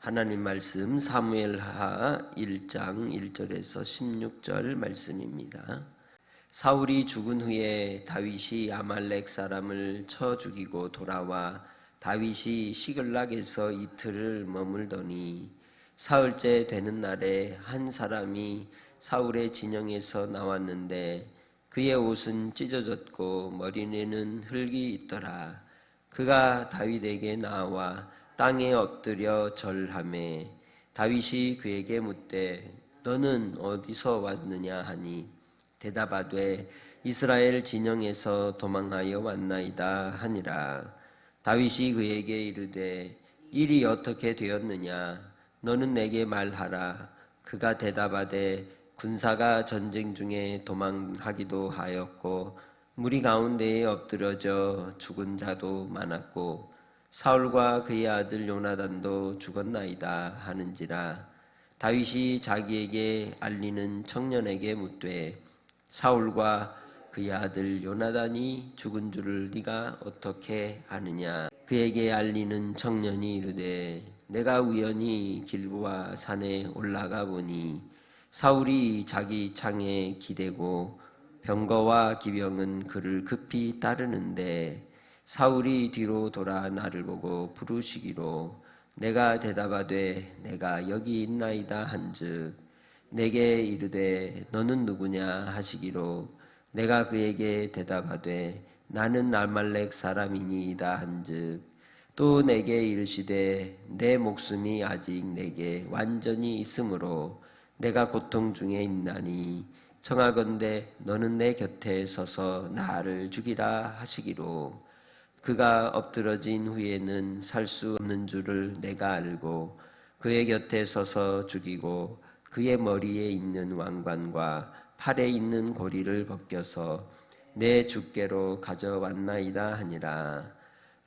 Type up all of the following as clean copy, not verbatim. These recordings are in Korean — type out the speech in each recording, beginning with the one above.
하나님 말씀 사무엘하 1장 1절에서 16절 말씀입니다. 사울이 죽은 후에 다윗이 아말렉 사람을 쳐 죽이고 돌아와 다윗이 시글락에서 이틀을 머물더니 사흘째 되는 날에 한 사람이 사울의 진영에서 나왔는데 그의 옷은 찢어졌고 머리에는 흙이 있더라. 그가 다윗에게 나와 땅에 엎드려 절하매 다윗이 그에게 묻되 너는 어디서 왔느냐 하니 대답하되 이스라엘 진영에서 도망하여 왔나이다 하니라. 다윗이 그에게 이르되 일이 어떻게 되었느냐 너는 내게 말하라. 그가 대답하되 군사가 전쟁 중에 도망하기도 하였고 무리 가운데에 엎드러져 죽은 자도 많았고 사울과 그의 아들 요나단도 죽었나이다 하는지라. 다윗이 자기에게 알리는 청년에게 묻되 사울과 그의 아들 요나단이 죽은 줄을 네가 어떻게 아느냐. 그에게 알리는 청년이 이르되 내가 우연히 길보아 산에 올라가 보니 사울이 자기 창에 기대고 병거와 기병은 그를 급히 따르는데 사울이 뒤로 돌아 나를 보고 부르시기로 내가 대답하되 내가 여기 있나이다 한즉 내게 이르되 너는 누구냐 하시기로 내가 그에게 대답하되 나는 아말렉 사람이니이다 한즉 또 내게 이르시되 내 목숨이 아직 내게 완전히 있으므로 내가 고통 중에 있나니 청하건대 너는 내 곁에 서서 나를 죽이라 하시기로 그가 엎드러진 후에는 살 수 없는 줄을 내가 알고 그의 곁에 서서 죽이고 그의 머리에 있는 왕관과 팔에 있는 고리를 벗겨서 내 주께로 가져왔나이다 하니라.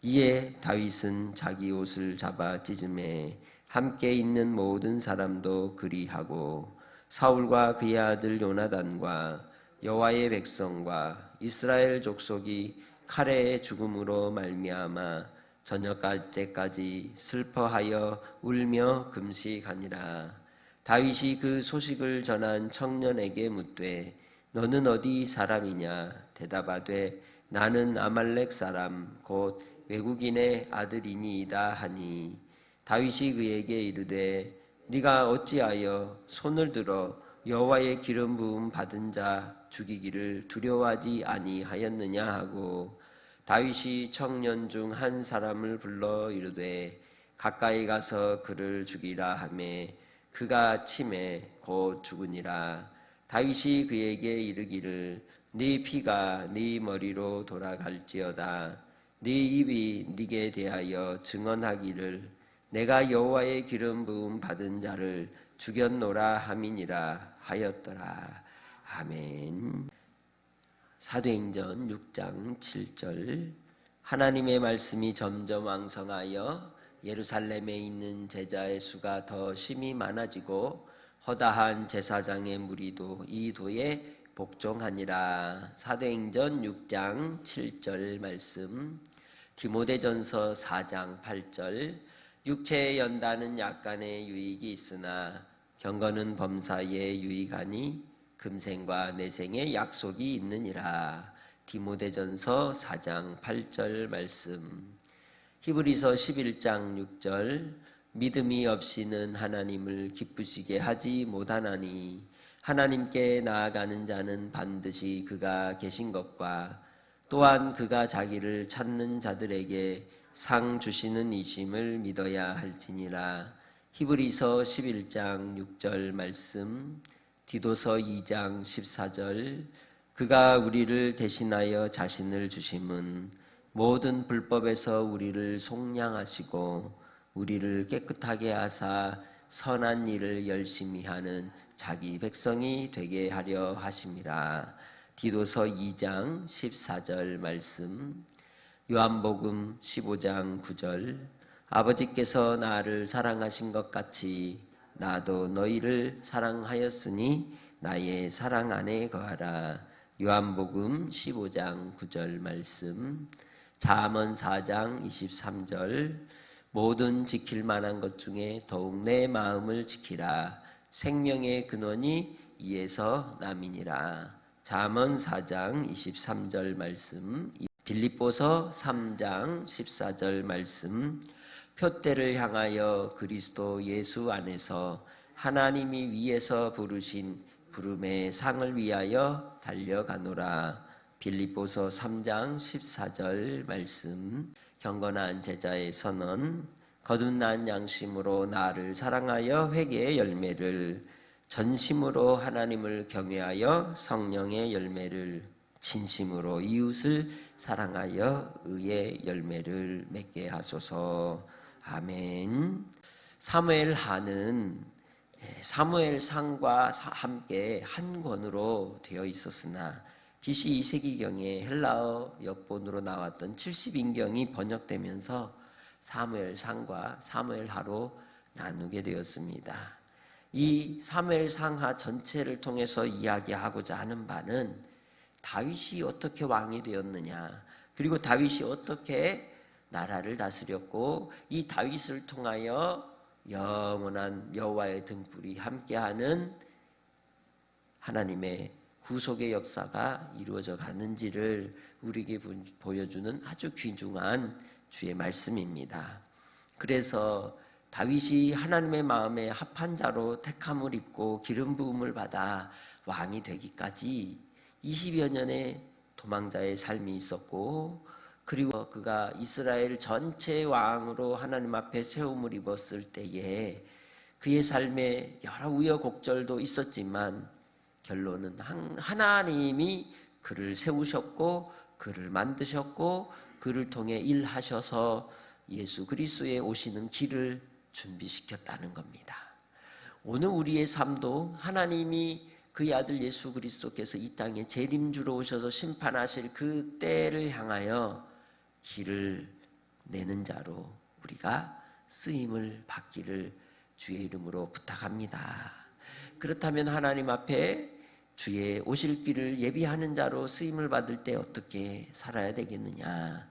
이에 다윗은 자기 옷을 잡아 찢음에 함께 있는 모든 사람도 그리하고 사울과 그의 아들 요나단과 여호와의 백성과 이스라엘 족속이 칼의 죽음으로 말미암아 저녁갈 때까지 슬퍼하여 울며 금식하니라. 다윗이 그 소식을 전한 청년에게 묻되 너는 어디 사람이냐 대답하되 나는 아말렉 사람 곧 외국인의 아들이니이다 하니 다윗이 그에게 이르되 네가 어찌하여 손을 들어 여호와의 기름 부음 받은 자 죽이기를 두려워하지 아니하였느냐 하고 다윗이 청년 중 한 사람을 불러 이르되 가까이 가서 그를 죽이라 하매 그가 치매 곧 죽으니라. 다윗이 그에게 이르기를 네 피가 네 머리로 돌아갈지어다. 네 입이 네게 대하여 증언하기를 내가 여호와의 기름 부음 받은 자를 죽였노라 함이니라 하였더라. 아멘. 사도행전 6장 7절 하나님의 말씀이 점점 왕성하여 예루살렘에 있는 제자의 수가 더 심히 많아지고 허다한 제사장의 무리도 이 도에 복종하니라. 사도행전 6장 7절 말씀. 디모데전서 4장 8절 육체의 연단은 약간의 유익이 있으나 경건은 범사에 유익하니 금생과 내생의 약속이 있느니라. 디모데전서 4장 8절 말씀. 히브리서 11장 6절 믿음이 없이는 하나님을 기쁘시게 하지 못하나니 하나님께 나아가는 자는 반드시 그가 계신 것과 또한 그가 자기를 찾는 자들에게 상 주시는 이심을 믿어야 할지니라. 히브리서 11장 6절 말씀. 디도서 2장 14절 그가 우리를 대신하여 자신을 주심은 모든 불법에서 우리를 속량하시고 우리를 깨끗하게 하사 선한 일을 열심히 하는 자기 백성이 되게 하려 하심이라. 디도서 2장 14절 말씀. 요한복음 15장 9절 아버지께서 나를 사랑하신 것 같이 나도 너희를 사랑하였으니 나의 사랑 안에 거하라. 요한복음 15장 9절 말씀. 잠언 4장 23절 모든 지킬 만한 것 중에 더욱 내 마음을 지키라. 생명의 근원이 이에서 남이니라. 잠언 4장 23절 말씀, 빌립보서 3장 14절 말씀, 표대를 향하여 그리스도 예수 안에서 하나님이 위에서 부르신 부름의 상을 위하여 달려가노라. 빌립보서 3장 14절 말씀, 경건한 제자의 선언, 거듭난 양심으로 나를 사랑하여 회개의 열매를, 전심으로 하나님을 경외하여 성령의 열매를, 진심으로 이웃을 사랑하여 의의 열매를 맺게 하소서. 아멘. 사무엘하는 사무엘상과 함께 한 권으로 되어 있었으나 BC 2세기경에 헬라어 역본으로 나왔던 70인경이 번역되면서 사무엘상과 사무엘하로 나누게 되었습니다. 이 사무엘상하 전체를 통해서 이야기하고자 하는 바는 다윗이 어떻게 왕이 되었느냐, 그리고 다윗이 어떻게 나라를 다스렸고, 이 다윗을 통하여 영원한 여호와의 등불이 함께하는 하나님의 구속의 역사가 이루어져 가는지를 우리에게 보여주는 아주 귀중한 주의 말씀입니다. 그래서 다윗이 하나님의 마음에 합한 자로 택함을 입고 기름 부음을 받아 왕이 되기까지 20여 년의 도망자의 삶이 있었고, 그리고 그가 이스라엘 전체 왕으로 하나님 앞에 세움을 입었을 때에 그의 삶에 여러 우여곡절도 있었지만 결론은 하나님이 그를 세우셨고 그를 만드셨고 그를 통해 일하셔서 예수 그리스도의 오시는 길을 준비시켰다는 겁니다. 오늘 우리의 삶도 하나님이 그의 아들 예수 그리스도께서 이 땅에 재림주로 오셔서 심판하실 그 때를 향하여 길을 내는 자로 우리가 쓰임을 받기를 주의 이름으로 부탁합니다. 그렇다면 하나님 앞에 주의 오실 길을 예비하는 자로 쓰임을 받을 때 어떻게 살아야 되겠느냐?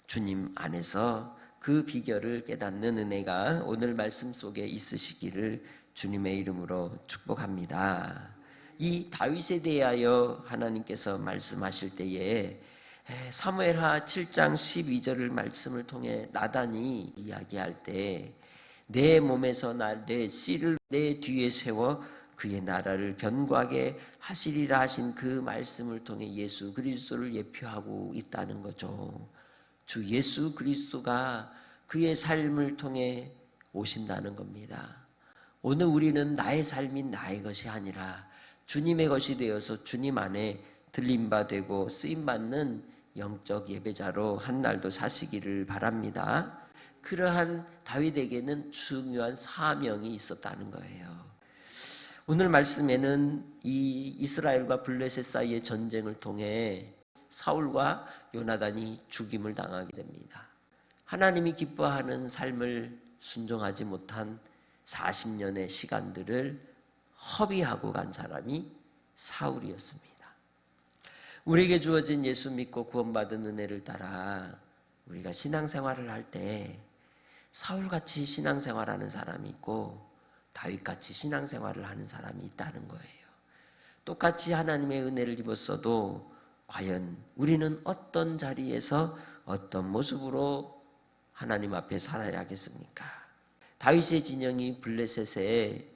주님 안에서 그 비결을 깨닫는 은혜가 오늘 말씀 속에 있으시기를 주님의 이름으로 축복합니다. 이 다윗에 대하여 하나님께서 말씀하실 때에 사무엘하 7장 12절을 말씀을 통해 나단이 이야기할 때 내 몸에서 내 씨를 내 뒤에 세워 그의 나라를 견고하게 하시리라 하신 그 말씀을 통해 예수 그리스도를 예표하고 있다는 거죠. 주 예수 그리스도가 그의 삶을 통해 오신다는 겁니다. 오늘 우리는 나의 삶이 나의 것이 아니라 주님의 것이 되어서 주님 안에 들림바 되고 쓰임받는 영적 예배자로 한 날도 사시기를 바랍니다. 그러한 다윗에게는 중요한 사명이 있었다는 거예요. 오늘 말씀에는 이 이스라엘과 블레셋 사이의 전쟁을 통해 사울과 요나단이 죽임을 당하게 됩니다. 하나님이 기뻐하는 삶을 순종하지 못한 40년의 시간들을 허비하고 간 사람이 사울이었습니다. 우리에게 주어진 예수 믿고 구원받은 은혜를 따라 우리가 신앙생활을 할 때 사울같이 신앙생활하는 사람이 있고 다윗같이 신앙생활을 하는 사람이 있다는 거예요. 똑같이 하나님의 은혜를 입었어도 과연 우리는 어떤 자리에서 어떤 모습으로 하나님 앞에 살아야겠습니까? 다윗의 진영이 블레셋에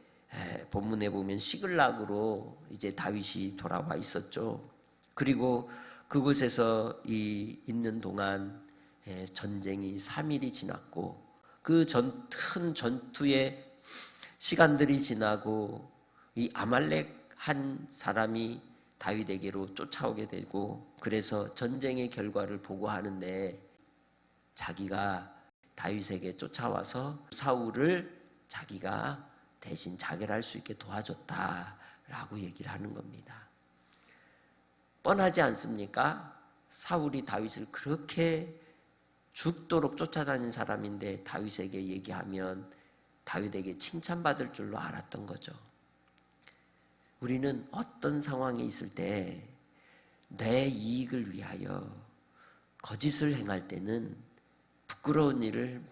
본문에 보면 시글락으로 이제 다윗이 돌아와 있었죠. 그리고 그곳에서 있는 동안 전쟁이 3일이 지났고 그 큰 전투의 시간들이 지나고 이 아말렉 한 사람이 다윗에게로 쫓아오게 되고, 그래서 전쟁의 결과를 보고하는데 자기가 다윗에게 쫓아와서 사울을 자기가 대신 자결할 수 있게 도와줬다라고 얘기를 하는 겁니다. 뻔하지 않습니까? 사울이 다윗을 그렇게 죽도록 쫓아다닌 사람인데 다윗에게 얘기하면 다윗에게 칭찬받을 줄로 알았던 거죠. 우리는 어떤 상황에 있을 때 내 이익을 위하여 거짓을 행할 때는 부끄러운 일을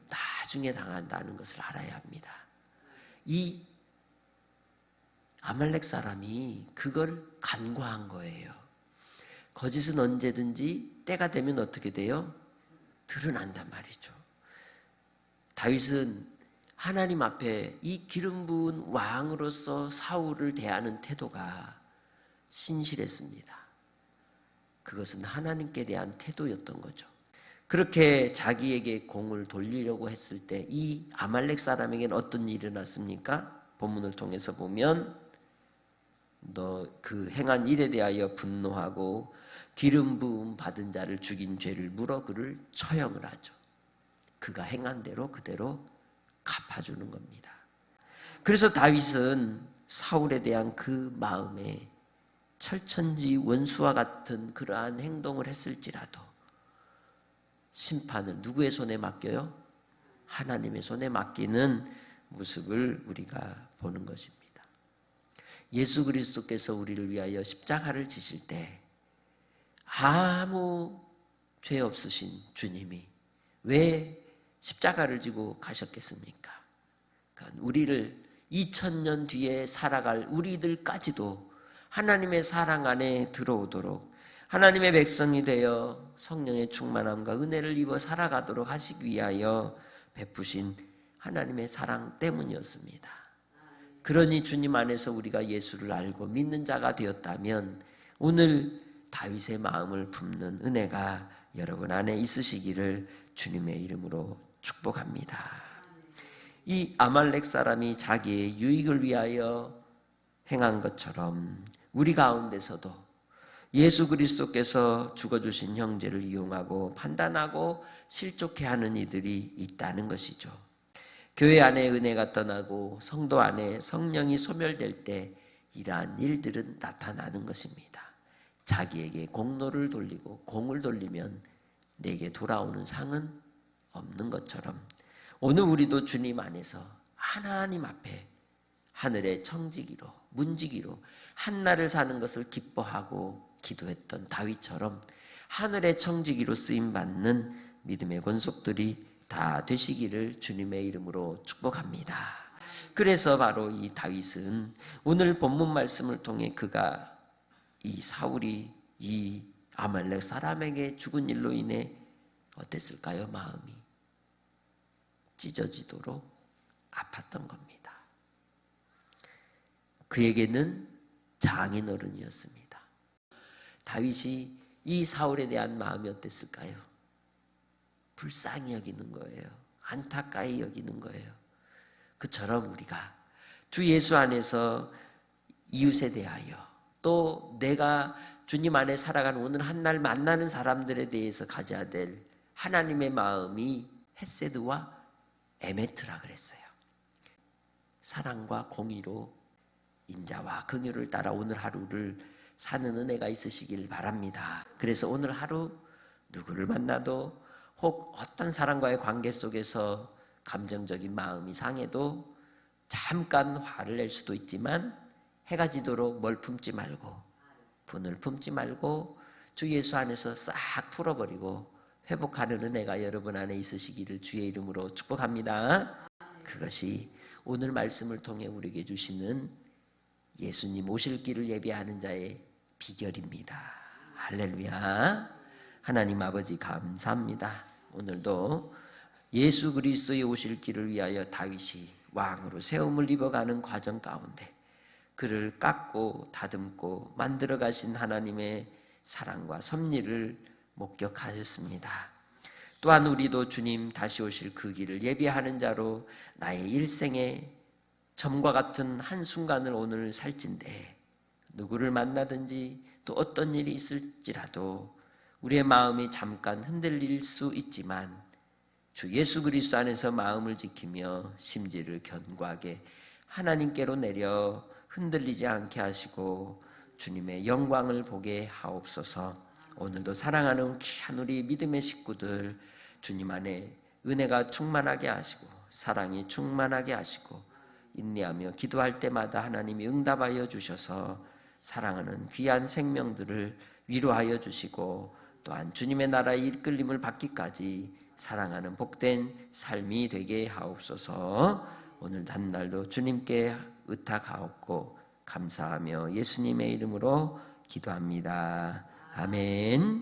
나중에 당한다는 것을 알아야 합니다. 이 아말렉 사람이 그걸 간과한 거예요. 거짓은 언제든지 때가 되면 어떻게 돼요? 드러난단 말이죠. 다윗은 하나님 앞에 이 기름 부은 왕으로서 사울을 대하는 태도가 신실했습니다. 그것은 하나님께 대한 태도였던 거죠. 그렇게 자기에게 공을 돌리려고 했을 때 이 아말렉 사람에게는 어떤 일이 일어났습니까? 본문을 통해서 보면 너 그 행한 일에 대하여 분노하고 기름 부음 받은 자를 죽인 죄를 물어 그를 처형을 하죠. 그가 행한 대로 그대로 갚아주는 겁니다. 그래서 다윗은 사울에 대한 그 마음에 철천지 원수와 같은 그러한 행동을 했을지라도 심판을 누구의 손에 맡겨요? 하나님의 손에 맡기는 모습을 우리가 보는 것입니다. 예수 그리스도께서 우리를 위하여 십자가를 지실 때 아무 죄 없으신 주님이 왜 십자가를 지고 가셨겠습니까? 그러니까 우리를 2000년 뒤에 살아갈 우리들까지도 하나님의 사랑 안에 들어오도록 하나님의 백성이 되어 성령의 충만함과 은혜를 입어 살아가도록 하시기 위하여 베푸신 하나님의 사랑 때문이었습니다. 그러니 주님 안에서 우리가 예수를 알고 믿는 자가 되었다면 오늘 다윗의 마음을 품는 은혜가 여러분 안에 있으시기를 주님의 이름으로 축복합니다. 이 아말렉 사람이 자기의 유익을 위하여 행한 것처럼 우리 가운데서도 예수 그리스도께서 죽어주신 형제를 이용하고 판단하고 실족해 하는 이들이 있다는 것이죠. 교회 안에 은혜가 떠나고 성도 안에 성령이 소멸될 때 이러한 일들은 나타나는 것입니다. 자기에게 공로를 돌리고 공을 돌리면 내게 돌아오는 상은 없는 것처럼 오늘 우리도 주님 안에서 하나님 앞에 하늘의 청지기로 문지기로 한날을 사는 것을 기뻐하고 기도했던 다윗처럼 하늘의 청지기로 쓰임받는 믿음의 권속들이 다 되시기를 주님의 이름으로 축복합니다. 그래서 바로 이 다윗은 오늘 본문 말씀을 통해 그가 이 사울이 이 아말렉 사람에게 죽은 일로 인해 어땠을까요? 마음이 찢어지도록 아팠던 겁니다. 그에게는 장인어른이었습니다. 다윗이 이 사울에 대한 마음이 어땠을까요? 불쌍히 여기는 거예요. 안타까이 여기는 거예요. 그처럼 우리가 주 예수 안에서 이웃에 대하여 또 내가 주님 안에 살아가는 오늘 한날 만나는 사람들에 대해서 가져야 될 하나님의 마음이 헤세드와 에메트라 그랬어요. 사랑과 공의로 인자와 긍휼을 따라 오늘 하루를 사는 은혜가 있으시길 바랍니다. 그래서 오늘 하루 누구를 만나도 혹 어떤 사람과의 관계 속에서 감정적인 마음이 상해도 잠깐 화를 낼 수도 있지만 해가 지도록 뭘 품지 말고 분을 품지 말고 주 예수 안에서 싹 풀어버리고 회복하는 은혜가 여러분 안에 있으시기를 주의 이름으로 축복합니다. 그것이 오늘 말씀을 통해 우리에게 주시는 예수님 오실 길을 예비하는 자의 비결입니다. 할렐루야. 하나님 아버지 감사합니다. 오늘도 예수 그리스도의 오실 길을 위하여 다윗이 왕으로 세움을 입어가는 과정 가운데 그를 깎고 다듬고 만들어 가신 하나님의 사랑과 섭리를 목격하였습니다. 또한 우리도 주님 다시 오실 그 길을 예비하는 자로 나의 일생에 점과 같은 한순간을 오늘 살진대 누구를 만나든지 또 어떤 일이 있을지라도 우리의 마음이 잠깐 흔들릴 수 있지만 주 예수 그리스도 안에서 마음을 지키며 심지를 견고하게 하나님께로 내려 흔들리지 않게 하시고 주님의 영광을 보게 하옵소서. 오늘도 사랑하는 귀한 우리 믿음의 식구들 주님 안에 은혜가 충만하게 하시고 사랑이 충만하게 하시고 인내하며 기도할 때마다 하나님이 응답하여 주셔서 사랑하는 귀한 생명들을 위로하여 주시고 또한 주님의 나라의 이끌림을 받기까지 사랑하는 복된 삶이 되게 하옵소서. 오늘 한날도 주님께 의탁하옵고 감사하며 예수님의 이름으로 기도합니다. 아멘.